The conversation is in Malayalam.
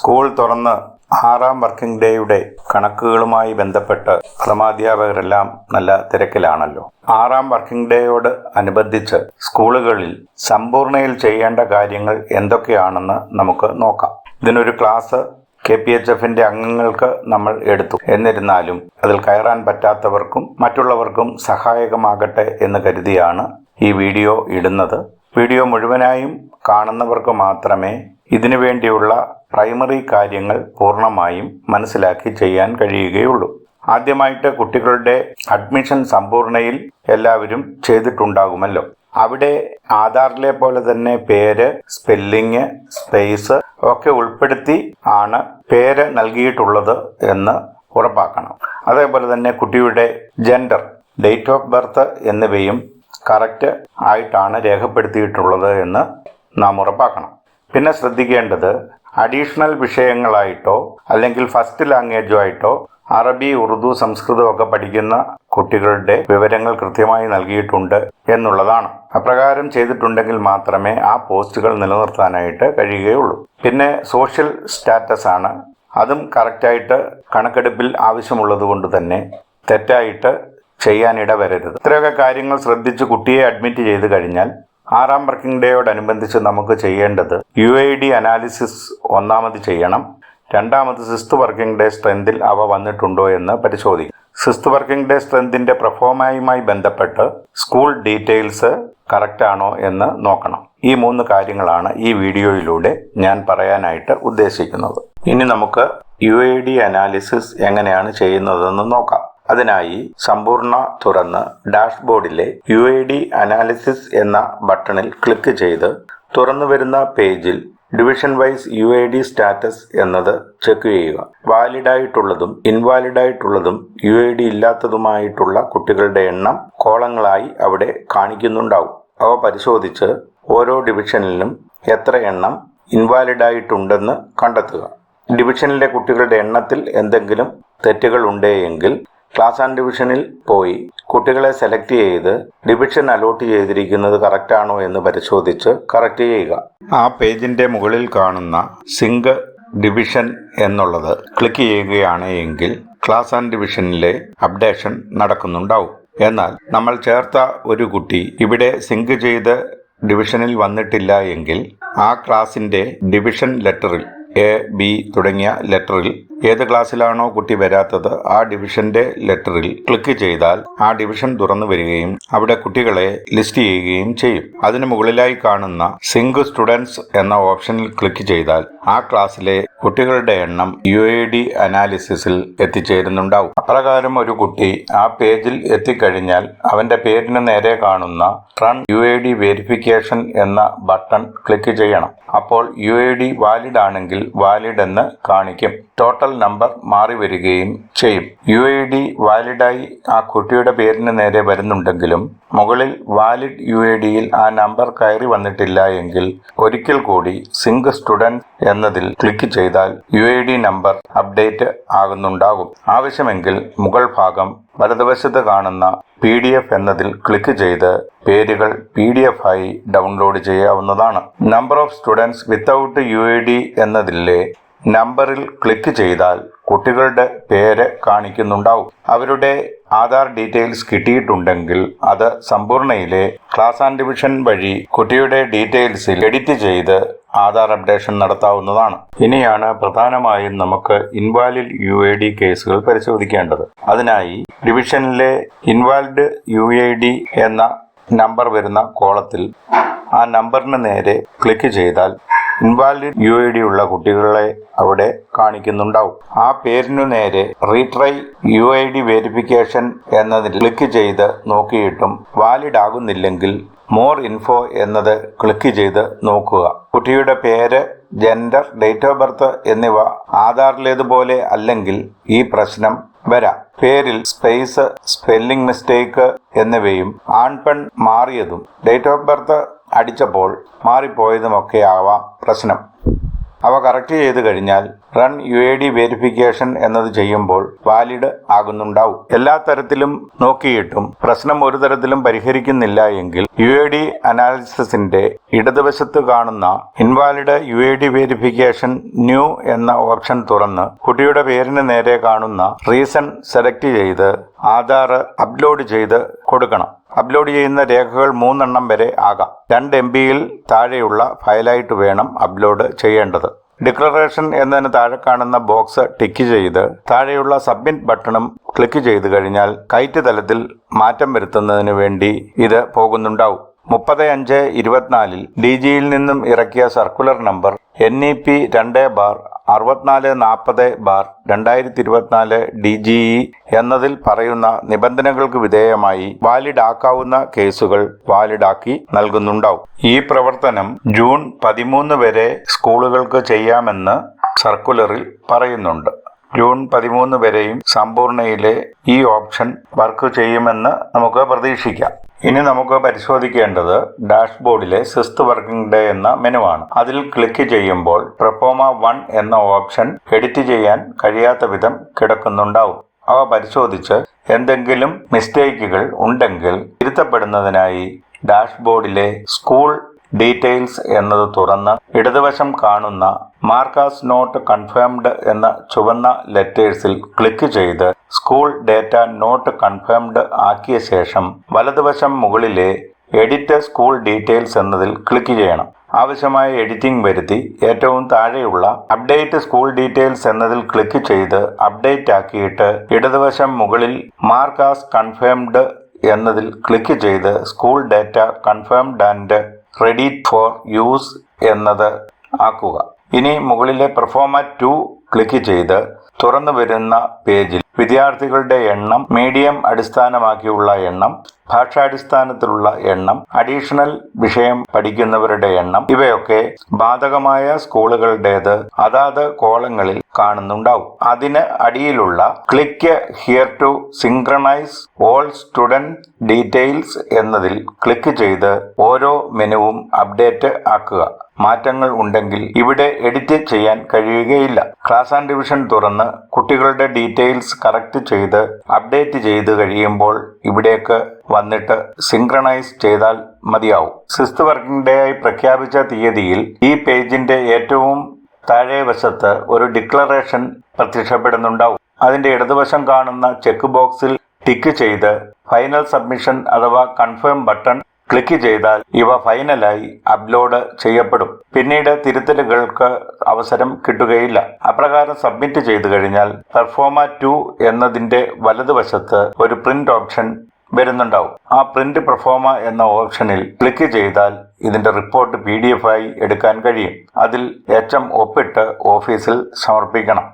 സ്കൂൾ തുറന്ന് 6ാം വർക്കിംഗ് ഡേയുടെ കണക്കുകളുമായി ബന്ധപ്പെട്ട് പ്രഥമാധ്യാപകരെല്ലാം നല്ല തിരക്കിലാണല്ലോ. 6ാം വർക്കിംഗ് ഡേയോട് അനുബന്ധിച്ച് സ്കൂളുകളിൽ സമ്പൂർണ്ണയിൽ ചെയ്യേണ്ട കാര്യങ്ങൾ എന്തൊക്കെയാണെന്ന് നമുക്ക് നോക്കാം. ഇതിനൊരു ക്ലാസ് KPHFന്റെ അംഗങ്ങൾക്ക് നമ്മൾ എടുത്തു. എന്നിരുന്നാലും അതിൽ കയറാൻ പറ്റാത്തവർക്കും മറ്റുള്ളവർക്കും സഹായകമാകട്ടെ എന്ന് കരുതിയാണ് ഈ വീഡിയോ ഇടുന്നത്. വീഡിയോ മുഴുവനായും കാണുന്നവർക്ക് മാത്രമേ ഇതിനു വേണ്ടിയുള്ള പ്രൈമറി കാര്യങ്ങൾ പൂർണ്ണമായും മനസ്സിലാക്കി ചെയ്യാൻ കഴിയുകയുള്ളൂ. ആദ്യമായിട്ട് കുട്ടികളുടെ അഡ്മിഷൻ സമ്പൂർണ്ണയിൽ എല്ലാവരും ചെയ്തിട്ടുണ്ടാകുമല്ലോ. അവിടെ ആധാറിലെ പോലെ തന്നെ പേര്, സ്പെല്ലിങ്, സ്പേസ് ഒക്കെ ഉൾപ്പെടുത്തി ആണ് പേര് നൽകിയിട്ടുള്ളത് എന്ന് ഉറപ്പാക്കണം. അതേപോലെ തന്നെ കുട്ടിയുടെ ജെൻഡർ, ഡേറ്റ് ഓഫ് ബർത്ത് എന്നിവയും കറക്റ്റ് ആയിട്ടാണ് രേഖപ്പെടുത്തിയിട്ടുള്ളത് എന്ന് നാം ഉറപ്പാക്കണം. പിന്നെ ശ്രദ്ധിക്കേണ്ടത് അഡീഷണൽ വിഷയങ്ങളായിട്ടോ അല്ലെങ്കിൽ ഫസ്റ്റ് ലാംഗ്വേജോ ആയിട്ടോ അറബി, ഉറുദു, സംസ്കൃതം ഒക്കെ പഠിക്കുന്ന കുട്ടികളുടെ വിവരങ്ങൾ കൃത്യമായി നൽകിയിട്ടുണ്ട് എന്നുള്ളതാണ്. അപ്രകാരം ചെയ്തിട്ടുണ്ടെങ്കിൽ മാത്രമേ ആ പോസ്റ്റുകൾ നിലനിർത്താനായിട്ട് കഴിയുകയുള്ളൂ. പിന്നെ സോഷ്യൽ സ്റ്റാറ്റസ് ആണ്. അതും കറക്റ്റായിട്ട് കണക്കെടുപ്പിൽ ആവശ്യമുള്ളത് കൊണ്ട് തന്നെ തെറ്റായിട്ട് ചെയ്യാനിട വരരുത്. ഇത്രയൊക്കെ കാര്യങ്ങൾ ശ്രദ്ധിച്ച് കുട്ടിയെ അഡ്മിറ്റ് ചെയ്ത് കഴിഞ്ഞാൽ 6ാം വർക്കിംഗ് ഡേയോടനുബന്ധിച്ച് നമുക്ക് ചെയ്യേണ്ടത് UID അനാലിസിസ് ഒന്നാമത് ചെയ്യണം. രണ്ടാമത് 6th വർക്കിംഗ് ഡേ സ്ട്രെങ്തിൽ അവ വന്നിട്ടുണ്ടോ എന്ന് പരിശോധിക്കും. 6th വർക്കിംഗ് ഡേ സ്ട്രെങ്തിന്റെ പെർഫോമയുമായി ബന്ധപ്പെട്ട് സ്കൂൾ ഡീറ്റെയിൽസ് കറക്റ്റ് ആണോ എന്ന് നോക്കണം. ഈ 3 കാര്യങ്ങളാണ് ഈ വീഡിയോയിലൂടെ ഞാൻ പറയാനായിട്ട് ഉദ്ദേശിക്കുന്നത്. ഇനി നമുക്ക് UID അനാലിസിസ് എങ്ങനെയാണ് ചെയ്യുന്നതെന്ന് നോക്കാം. അതിനായി സമ്പൂർണ്ണ തുറന്ന് ഡാഷ്ബോർഡിലെ UID അനാലിസിസ് എന്ന ബട്ടണിൽ ക്ലിക്ക് ചെയ്ത് തുറന്നു വരുന്ന പേജിൽ ഡിവിഷൻ വൈസ് UID സ്റ്റാറ്റസ് എന്നത് ചെക്ക് ചെയ്യുക. വാലിഡായിട്ടുള്ളതും ഇൻവാലിഡായിട്ടുള്ളതും UID ഇല്ലാത്തതുമായിട്ടുള്ള കുട്ടികളുടെ എണ്ണം കോളങ്ങളായി അവിടെ കാണിക്കുന്നുണ്ടാവും. അവ പരിശോധിച്ച് ഓരോ ഡിവിഷനിലും എത്ര എണ്ണം ഇൻവാലിഡായിട്ടുണ്ടെന്ന് കണ്ടെത്തുക. ഡിവിഷനിലെ കുട്ടികളുടെ എണ്ണത്തിൽ എന്തെങ്കിലും തെറ്റുകൾ ഉണ്ടെങ്കിൽ ക്ലാസ് ആൻഡ് ഡിവിഷനിൽ പോയി കുട്ടികളെ സെലക്ട് ചെയ്ത് ഡിവിഷൻ അലോട്ട് ചെയ്തിരിക്കുന്നത് കറക്റ്റാണോ എന്ന് പരിശോധിച്ച് കറക്റ്റ് ചെയ്യുക. ആ പേജിന്റെ മുകളിൽ കാണുന്ന സിങ്ക് ഡിവിഷൻ എന്നുള്ളത് ക്ലിക്ക് ചെയ്യുകയാണ് എങ്കിൽ ക്ലാസ് ആൻഡ് ഡിവിഷനിലെ അപ്ഡേഷൻ നടക്കുന്നുണ്ടാവും. എന്നാൽ നമ്മൾ ചേർത്ത ഒരു കുട്ടി ഇവിടെ സിങ്ക് ചെയ്ത് ഡിവിഷനിൽ വന്നിട്ടില്ല എങ്കിൽ ആ ക്ലാസിന്റെ ഡിവിഷൻ ലെറ്ററിൽ A, B തുടങ്ങിയ ലെറ്ററിൽ ഏത് ക്ലാസ്സിലാണോ കുട്ടി വരാത്തത് ആ ഡിവിഷന്റെ ലെറ്ററിൽ ക്ലിക്ക് ചെയ്താൽ ആ ഡിവിഷൻ തുറന്നു വരികയും അവിടെ കുട്ടികളെ ലിസ്റ്റ് ചെയ്യുകയും ചെയ്യും. അതിന് മുകളിലായി കാണുന്ന സിങ്ക് സ്റ്റുഡൻസ് എന്ന ഓപ്ഷനിൽ ക്ലിക്ക് ചെയ്താൽ ആ ക്ലാസ്സിലെ കുട്ടികളുടെ എണ്ണം UID അനാലിസിസിൽ എത്തിച്ചേരുന്നുണ്ടാവും. അപ്രകാരം ഒരു കുട്ടി ആ പേജിൽ എത്തിക്കഴിഞ്ഞാൽ അവന്റെ പേരിന് നേരെ കാണുന്ന റൺ UID വെരിഫിക്കേഷൻ എന്ന ബട്ടൺ ക്ലിക്ക് ചെയ്യണം. അപ്പോൾ UID വാലിഡ് ആണെങ്കിൽ വാലിഡ് എന്ന് കാണിക്കും. ടോട്ടൽ നമ്പർ മാറി വരികയും ചെയ്യും. UID വാലിഡായി ആ കുട്ടിയുടെ പേരിന് നേരെ വരുന്നുണ്ടെങ്കിലും മുകളിൽ വാലിഡ് UIDയിൽ ആ നമ്പർ കയറി വന്നിട്ടില്ല എങ്കിൽ ഒരിക്കൽ കൂടി സിങ്ക് സ്റ്റുഡന്റ് എന്നതിൽ ക്ലിക്ക് ചെയ്താൽ UID നമ്പർ അപ്ഡേറ്റ് ആകുന്നുണ്ടാകും. ആവശ്യമെങ്കിൽ മുകൾ ഭാഗം വലതുവശത്ത് കാണുന്ന PDF എന്നതിൽ ക്ലിക്ക് ചെയ്ത് പേരുകൾ PDF ആയി ഡൗൺലോഡ് ചെയ്യാവുന്നതാണ്. Number of students without UID എന്നതിലെ നമ്പറിൽ ക്ലിക്ക് ചെയ്താൽ കുട്ടികളുടെ പേര് കാണിക്കുന്നുണ്ടാവും. അവരുടെ ആധാർ ഡീറ്റെയിൽസ് കിട്ടിയിട്ടുണ്ടെങ്കിൽ അത് സമ്പൂർണ്ണയിലെ ക്ലാസ് ആൻഡ് ഡിവിഷൻ വഴി കുട്ടിയുടെ ഡീറ്റെയിൽസിൽ എഡിറ്റ് ചെയ്ത് ആധാർ അപ്ഡേഷൻ നടത്താവുന്നതാണ്. ഇനിയാണ് പ്രധാനമായും നമുക്ക് ഇൻവാലിഡ് UID കേസുകൾ പരിശോധിക്കേണ്ടത്. അതിനായി ഡിവിഷനിലെ ഇൻവാലിഡ് UID എന്ന നമ്പർ വരുന്ന കോളത്തിൽ ആ നമ്പറിന് നേരെ ക്ലിക്ക് ചെയ്താൽ ഇൻവാലിഡ് UID ഉള്ള കുട്ടികളെ അവിടെ കാണിക്കുന്നുണ്ടാവും. ആ പേരിനു നേരെ റീട്രൈ UID വെരിഫിക്കേഷൻ എന്നതിൽ ക്ലിക്ക് ചെയ്ത് നോക്കിയിട്ടും വാലിഡ് ആകുന്നില്ലെങ്കിൽ മോർ ഇൻഫോ എന്നത് ക്ലിക്ക് ചെയ്ത് നോക്കുക. കുട്ടിയുടെ പേര്, ജെൻഡർ, ഡേറ്റ് ഓഫ് ബർത്ത് എന്നിവ ആധാറിലേതുപോലെ അല്ലെങ്കിൽ ഈ പ്രശ്നം വരാം. പേരിൽ സ്പേസ്, സ്പെല്ലിംഗ് മിസ്റ്റേക്ക് എന്നിവയും ആൺപെൺ മാറിയതും ഡേറ്റ് ഓഫ് ബർത്ത് അടിച്ചപ്പോൾ മാറിപ്പോയതുമൊക്കെ ആവാം പ്രശ്നം. അവ കറക്റ്റ് ചെയ്ത് കഴിഞ്ഞാൽ റൺ UID വെരിഫിക്കേഷൻ എന്നത് ചെയ്യുമ്പോൾ വാലിഡ് ആകുന്നുണ്ടാവും. എല്ലാ തരത്തിലും നോക്കിയിട്ടും പ്രശ്നം ഒരു തരത്തിലും പരിഹരിക്കുന്നില്ല എങ്കിൽ UID അനാലിസിസിന്റെ ഇടതുവശത്ത് കാണുന്ന ഇൻവാലിഡ് UID വെരിഫിക്കേഷൻ ന്യൂ എന്ന ഓപ്ഷൻ തുറന്ന് കുട്ടിയുടെ പേരിന് നേരെ കാണുന്ന റീസൺ സെലക്ട് ചെയ്ത് ആധാർ അപ്ലോഡ് ചെയ്ത് കൊടുക്കണം. അപ്ലോഡ് ചെയ്യുന്ന രേഖകൾ 3 എണ്ണം വരെ ആകാം. 2 MB-യിൽ താഴെയുള്ള ഫയലായിട്ട് വേണം അപ്ലോഡ് ചെയ്യേണ്ടത്. ഡിക്ലറേഷൻ എന്നതിന് താഴെ കാണുന്ന ബോക്സ് ടിക്ക് ചെയ്ത് താഴെയുള്ള സബ്മിറ്റ് ബട്ടണും ക്ലിക്ക് ചെയ്ത് കഴിഞ്ഞാൽ കൈറ്റ് തലത്തിൽ മാറ്റം വരുത്തുന്നതിന് വേണ്ടി ഇത് പോകുന്നുണ്ടാവും. 30/5/24 DGയിൽ നിന്നും ഇറക്കിയ സർക്കുലർ നമ്പർ NEP 2/6440/2024 DGE എന്നതിൽ പറയുന്ന നിബന്ധനകൾക്ക് വിധേയമായി വാലിഡ് ആക്കാവുന്ന കേസുകൾ വാലിഡാക്കി നൽകുന്നുണ്ടാവും. ഈ പ്രവർത്തനം ജൂൺ 13 വരെ സ്കൂളുകൾക്ക് ചെയ്യാമെന്ന് സർക്കുലറിൽ പറയുന്നുണ്ട്. ജൂൺ 13 വരെയും സമ്പൂർണ്ണയിലെ ഈ ഓപ്ഷൻ വർക്ക് ചെയ്യുമെന്ന് നമുക്ക് പ്രതീക്ഷിക്കാം. ഇനി നമുക്ക് പരിശോധിക്കേണ്ടത് ഡാഷ്ബോർഡിലെ 6th വർക്കിംഗ് ഡേ എന്ന മെനുവാണ്. അതിൽ ക്ലിക്ക് ചെയ്യുമ്പോൾ പ്രൊഫോമ 1 എന്ന ഓപ്ഷൻ എഡിറ്റ് ചെയ്യാൻ കഴിയാത്ത വിധം കിടക്കുന്നുണ്ടാവും. അവ പരിശോധിച്ച് എന്തെങ്കിലും മിസ്റ്റേക്കുകൾ ഉണ്ടെങ്കിൽ തിരുത്തപ്പെടുന്നതിനായി ഡാഷ്ബോർഡിലെ സ്കൂൾ ഡീറ്റെയിൽസ് എന്നത് തുറന്ന് ഇടതുവശം കാണുന്ന മാർക്കാസ് നോട്ട് കൺഫേംഡ് എന്ന ചുവന്ന ലെറ്റേഴ്സിൽ ക്ലിക്ക് ചെയ്ത് സ്കൂൾ ഡേറ്റ നോട്ട് കൺഫേംഡ് ആക്കിയ ശേഷം വലതുവശം മുകളിലെ എഡിറ്റ് സ്കൂൾ ഡീറ്റെയിൽസ് എന്നതിൽ ക്ലിക്ക് ചെയ്യണം. ആവശ്യമായ എഡിറ്റിംഗ് വരുത്തി ഏറ്റവും താഴെയുള്ള അപ്ഡേറ്റ് സ്കൂൾ ഡീറ്റെയിൽസ് എന്നതിൽ ക്ലിക്ക് ചെയ്ത് അപ്ഡേറ്റ് ആക്കിയിട്ട് ഇടതുവശം മുകളിൽ മാർക്കാസ് കൺഫേംഡ് എന്നതിൽ ക്ലിക്ക് ചെയ്ത് school data confirmed and ready for use എന്നത് ആക്കുക. ഇനി മുകളിലെ പെർഫോമ 2 ക്ലിക്ക് ചെയ്ത് തുറന്നു വരുന്ന പേജിൽ വിദ്യാർത്ഥികളുടെ എണ്ണം, മീഡിയം അടിസ്ഥാനമാക്കിയുള്ള എണ്ണം, ഭാഷാടിസ്ഥാനത്തിലുള്ള എണ്ണം, അഡീഷണൽ വിഷയം പഠിക്കുന്നവരുടെ എണ്ണം ഇവയൊക്കെ ബാധകമായ സ്കൂളുകളുടേത് അതാത് കോളങ്ങളിൽ കാണുന്നുണ്ടാവും. അതിന് അടിയിലുള്ള click here to synchronise all student details എന്നതിൽ ക്ലിക്ക് ചെയ്ത് ഓരോ മെനുവും അപ്ഡേറ്റ് ആക്കുക. മാറ്റങ്ങൾ ഉണ്ടെങ്കിൽ ഇവിടെ എഡിറ്റ് ചെയ്യാൻ കഴിയുകയില്ല. ക്ലാസ് ആൻഡ് ഡിവിഷൻ തുറന്ന് കുട്ടികളുടെ ഡീറ്റെയിൽസ് കറക്റ്റ് ചെയ്ത് അപ്ഡേറ്റ് ചെയ്ത് കഴിയുമ്പോൾ ഇവിടേക്ക് വന്നിട്ട് സിങ്ക്രണൈസ് ചെയ്താൽ മതിയാവും. 6th വർക്കിംഗ് ഡേ ആയി പ്രഖ്യാപിച്ച തീയതിയിൽ ഈ പേജിന്റെ ഏറ്റവും താഴെ വശത്ത് ഒരു ഡിക്ലറേഷൻ പ്രത്യക്ഷപ്പെടുന്നുണ്ടാവും. അതിന്റെ ഇടതുവശം കാണുന്ന ചെക്ക് ബോക്സിൽ ടിക്ക് ചെയ്ത് ഫൈനൽ സബ്മിഷൻ അഥവാ കൺഫേം ബട്ടൺ ക്ലിക്ക് ചെയ്താൽ ഇവ ഫൈനലായി അപ്ലോഡ് ചെയ്യപ്പെടും. പിന്നീട് തിരുത്തലുകൾക്ക് അവസരം കിട്ടുകയില്ല. അപ്രകാരം സബ്മിറ്റ് ചെയ്തു കഴിഞ്ഞാൽ പെർഫോമ 2 എന്നതിന്റെ വലതുവശത്ത് ഒരു പ്രിന്റ് ഓപ്ഷൻ വരുന്നുണ്ടാവും. ആ പ്രിന്റ് പെർഫോമ എന്ന ഓപ്ഷനിൽ ക്ലിക്ക് ചെയ്താൽ ഇതിന്റെ റിപ്പോർട്ട് PDF ആയി എടുക്കാൻ കഴിയും. അതിൽ HM ഒപ്പിട്ട് ഓഫീസിൽ സമർപ്പിക്കണം.